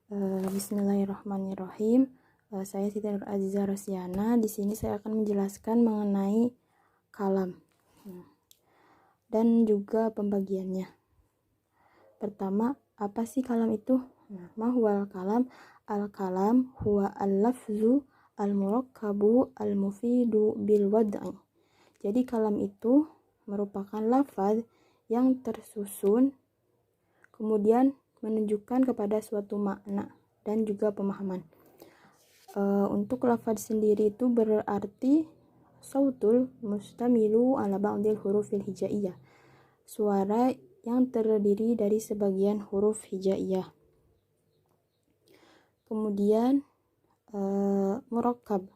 Bismillahirrahmanirrahim. Saya Siti Nur Aziza Rosyana. Di sini saya akan menjelaskan mengenai kalam dan juga pembagiannya. Pertama, apa sih kalam itu? Mahwal kalam? Al-kalam huwa al-lafzu al-murakkabu al-mufidu bil wad'i. Jadi kalam itu merupakan lafaz yang tersusun kemudian menunjukkan kepada suatu makna dan juga pemahaman. Untuk lafaz sendiri itu berarti sautul mustamilu ala ba'dil hurufil hijaiyah, suara yang terdiri dari sebagian huruf hijaiyah. Kemudian murakkab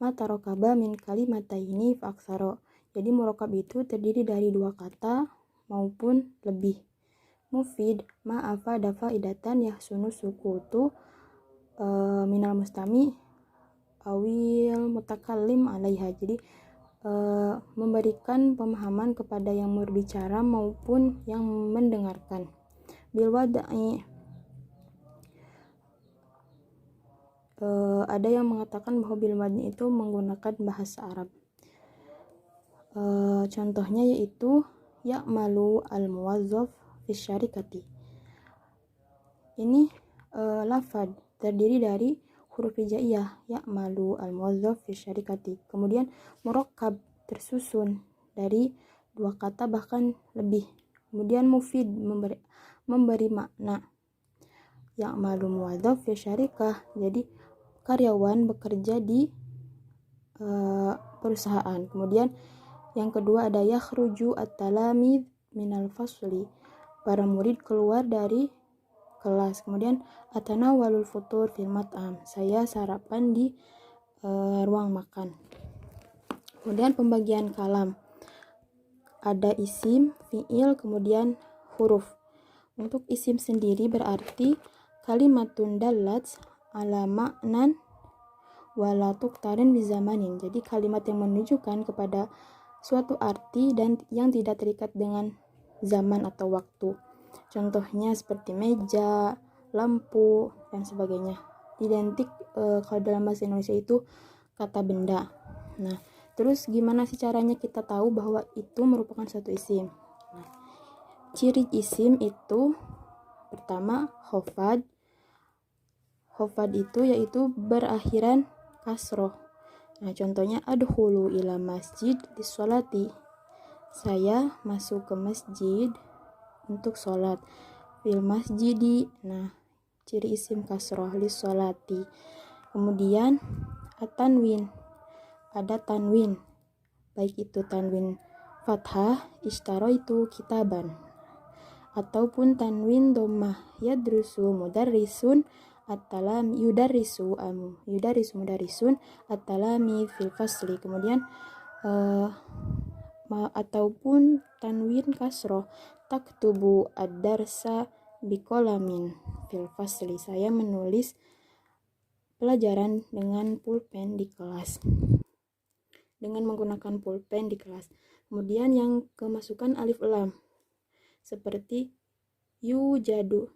matarokaba min kalimataini fa'aksaro. Jadi murakkab itu terdiri dari dua kata maupun lebih. Mufid ma'afa dafa idatan yahsunu sukutu minal mustami awil mutakallim alaiha. Jadi memberikan pemahaman kepada yang berbicara maupun yang mendengarkan. Bil wad'i, ada yang mengatakan bahwa bil wad'i itu menggunakan bahasa Arab. Contohnya yaitu ya'malu al-muwazzaf fi syarikati. Ini lafaz terdiri dari huruf hijaiyah ya'malu al-muwazzaf fi syarikati. Kemudian murakkab tersusun dari dua kata bahkan lebih. Kemudian mufid memberi makna. Ya'malu muwazzaf fi syarikah. Jadi karyawan bekerja di perusahaan. Kemudian yang kedua ada yakhruju at-talamid minal fasli. Para murid keluar dari kelas. Kemudian atanawalul futur fil mat'am. Saya sarapan di ruang makan. Kemudian pembagian kalam. Ada isim, fi'il, kemudian huruf. Untuk isim sendiri berarti kalimatun dallat ala ma'nan wala tuqtarin bizamanin. Jadi kalimat yang menunjukkan kepada suatu arti dan yang tidak terikat dengan zaman atau waktu. Contohnya seperti meja, lampu, dan sebagainya. Identik kalau dalam bahasa Indonesia itu kata benda. Nah, terus gimana sih caranya kita tahu bahwa itu merupakan suatu isim? Nah, ciri isim itu pertama khofad. Khofad itu yaitu berakhiran kasroh. Nah, contohnya adkhulu ila masjid lis-sholati. Saya masuk ke masjid untuk sholat. Fil masjidi. Nah, ciri isim kasroh lis-sholati. Kemudian at-tanwin. Ada tanwin. Baik itu tanwin fathah, ishtaraitu kitaban. Ataupun tanwin dhammah, yadrusu mudarrisun at-talami yudarrisu mudarrisun at-talami fil fasli. Kemudian ataupun tanwin kasroh, taktubu ad-darsa biqalamin fil fasli. Saya menulis pelajaran dengan pulpen di kelas. Dengan menggunakan pulpen di kelas. Kemudian yang kemasukan alif lam. Seperti yujadu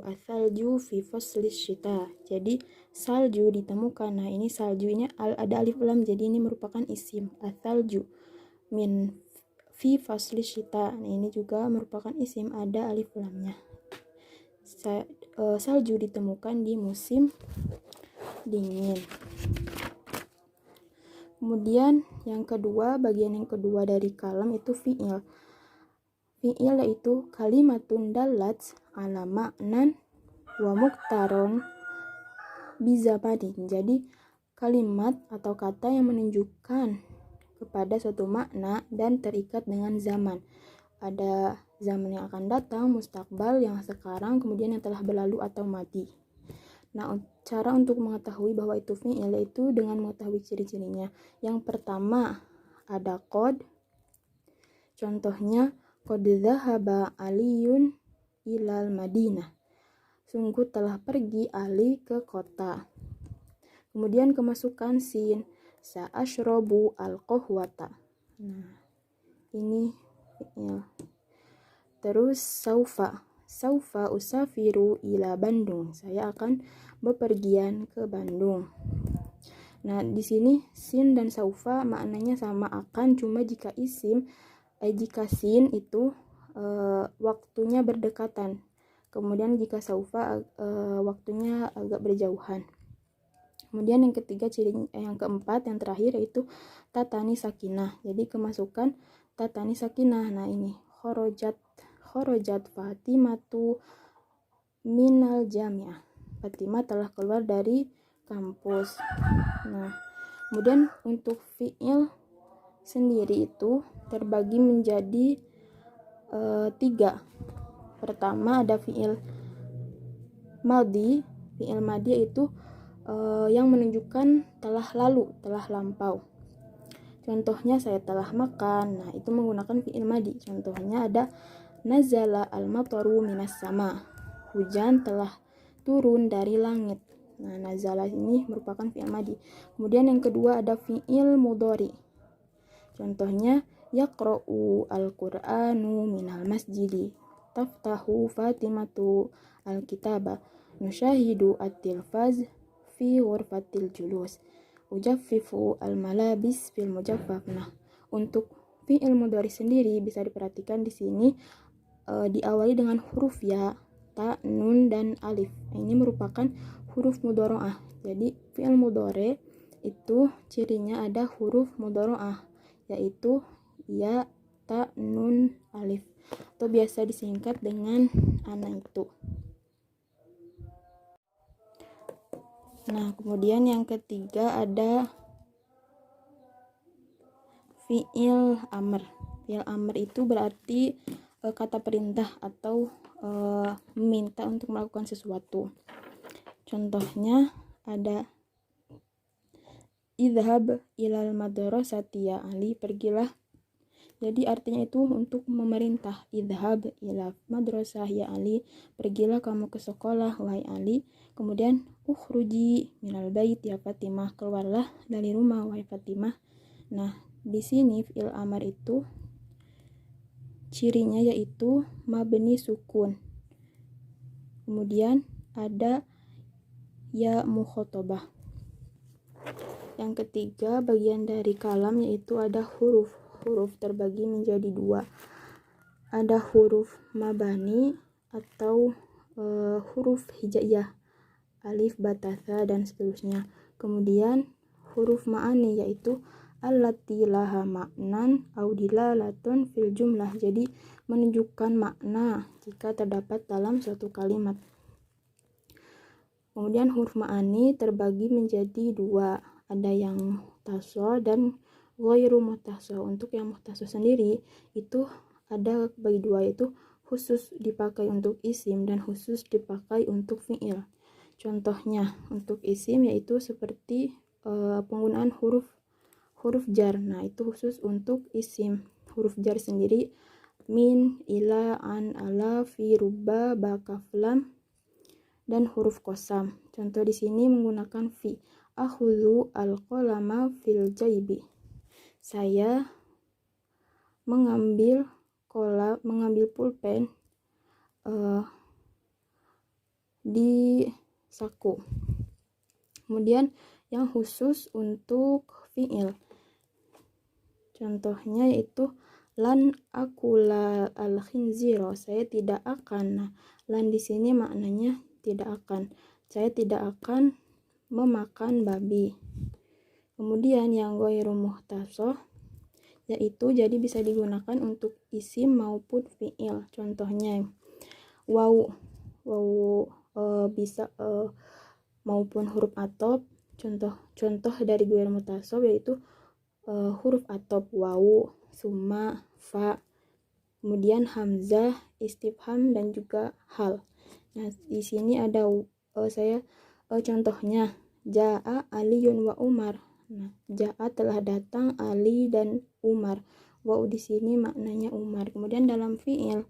asalju fi faslis syita. Jadi salju ditemukan. Nah, ini salju ini ada alif lam, jadi ini merupakan isim. Asalju min fi faslis syita. Nah, ini juga merupakan isim, ada alif lamnya. Salju ditemukan di musim dingin. Kemudian yang kedua, bagian yang kedua dari kalam itu fi'il. Fi'il yaitu kalimatun dallat ala ma'nan wa muqtaron bizamanin. Jadi kalimat atau kata yang menunjukkan kepada suatu makna dan terikat dengan zaman. Ada zaman yang akan datang, mustakbal, yang sekarang, kemudian yang telah berlalu atau madi. Nah, cara untuk mengetahui bahwa itu fi'il yaitu dengan mengetahui ciri-cirinya. Yang pertama ada qad. Contohnya qad dzahaba aliyun ilal madinah. Sungguh telah pergi Ali ke kota. Kemudian kemasukan sin, sa'ashrabu al-qahwata. Nah, ini fi'il. Terus saufa. saufa usafiru ila Bandung. Saya akan bepergian ke Bandung. Nah, di sini sin dan saufa maknanya sama akan, cuma jika jika sin itu waktunya berdekatan. Kemudian jika saufa waktunya agak berjauhan. Kemudian yang ketiga yang keempat yang terakhir yaitu tatani sakinah. Jadi kemasukan tatani sakinah. Nah, ini khorojat Fatimatu minal jami'ah. Fatimah telah keluar dari kampus. Nah, kemudian untuk fi'il sendiri itu terbagi menjadi 3. Pertama ada fi'il madhi. Fi'il madhi itu yang menunjukkan telah lalu, telah lampau. Contohnya saya telah makan. Nah, itu menggunakan fi'il madhi. Contohnya ada nazala al-mataru minas sama. Hujan telah turun dari langit. Nah, nazala ini merupakan fi'il madhi. Kemudian yang kedua ada fi'il mudhari. Contohnya yaqra'u al-Qur'anu minal masjidi. Taftahu Fatimatu al-kitaba. Nusyahidu at-tilfaz fi ghurfatil julus. Ujaffifu al-malabis fil mujaffaf. Nah, untuk fi'il mudhari sendiri bisa diperhatikan di sini diawali dengan huruf ya, ta, nun, dan alif. Ini merupakan huruf mudhari'ah. Jadi fi'il mudhari itu cirinya ada huruf mudhari'ah, yaitu ya, ta, nun, alif, atau biasa disingkat dengan ana itu. Nah, kemudian yang ketiga ada fi'il amr. Fi'il amr itu berarti kata perintah atau meminta untuk melakukan sesuatu. Contohnya ada idhab ilal madrasati ya Ali, pergilah. Jadi artinya itu untuk memerintah. Idhab ila madrasah ya Ali, pergilah kamu ke sekolah wahai Ali. Kemudian ukhruji minal bait ya Fatimah, keluarlah dari rumah wahai Fatimah. Nah, di sini fi'il amar itu cirinya yaitu mabni sukun. Kemudian ada ya mukhatabah. Yang ketiga bagian dari kalam yaitu ada huruf. Huruf terbagi menjadi 2. Ada huruf mabani atau huruf hijaiyah, alif, batatha, dan seterusnya. Kemudian huruf ma'ani yaitu allati laha ma'nan au dilalatun fil jumlah. Jadi menunjukkan makna jika terdapat dalam suatu kalimat. Kemudian huruf ma'ani terbagi menjadi 2. Ada yang muhtasal dan ghairu muhtasal. Untuk yang muhtasal sendiri itu ada bagi 2, yaitu khusus dipakai untuk isim dan khusus dipakai untuk fi'il. Contohnya untuk isim yaitu seperti penggunaan huruf jar. Nah, itu khusus untuk isim. Huruf jar sendiri min, ila, an, ala, fi, rubba, ba, kaf, lam, dan huruf qasam. Contoh di sini menggunakan fi. Akhudhu al-qalama fil jaibi. Saya mengambil pulpen di saku. Kemudian yang khusus untuk fi'il. Contohnya yaitu lan akula al-khinziro. Saya tidak akan. Nah, lan di sini maknanya tidak akan. Saya tidak akan memakan babi. Kemudian yang ghairu muhtasah yaitu jadi bisa digunakan untuk isim maupun fi'il. Contohnya waw bisa maupun huruf atop. Contoh dari ghairu muhtasah yaitu huruf atop waw, summa, fa, kemudian hamzah, istifham, dan juga hal. Nah, di sini ada contohnya ja'a Aliyun wa Umar. Nah, ja'a telah datang Ali dan Umar. Wa di sini maknanya Umar. Kemudian dalam fi'il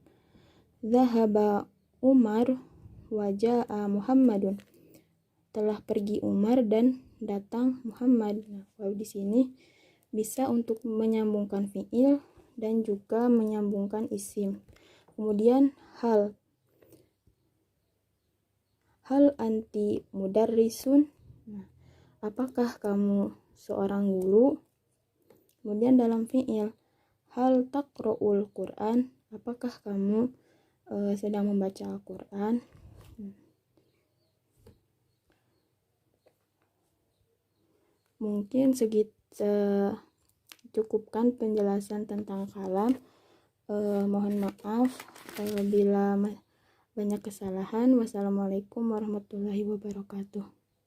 zahaba Umar wa ja'a Muhammadun. Telah pergi Umar dan datang Muhammad. Nah, wa di sini bisa untuk menyambungkan fi'il dan juga menyambungkan isim. Kemudian hal. hal anti mudarrisun. Nah, apakah kamu seorang guru? Kemudian dalam fi'il, hal taqra'ul Qur'an, apakah kamu sedang membaca Al-Qur'an? Mungkin cukupkan penjelasan tentang kalam. Mohon maaf bila banyak kesalahan. Wassalamualaikum warahmatullahi wabarakatuh.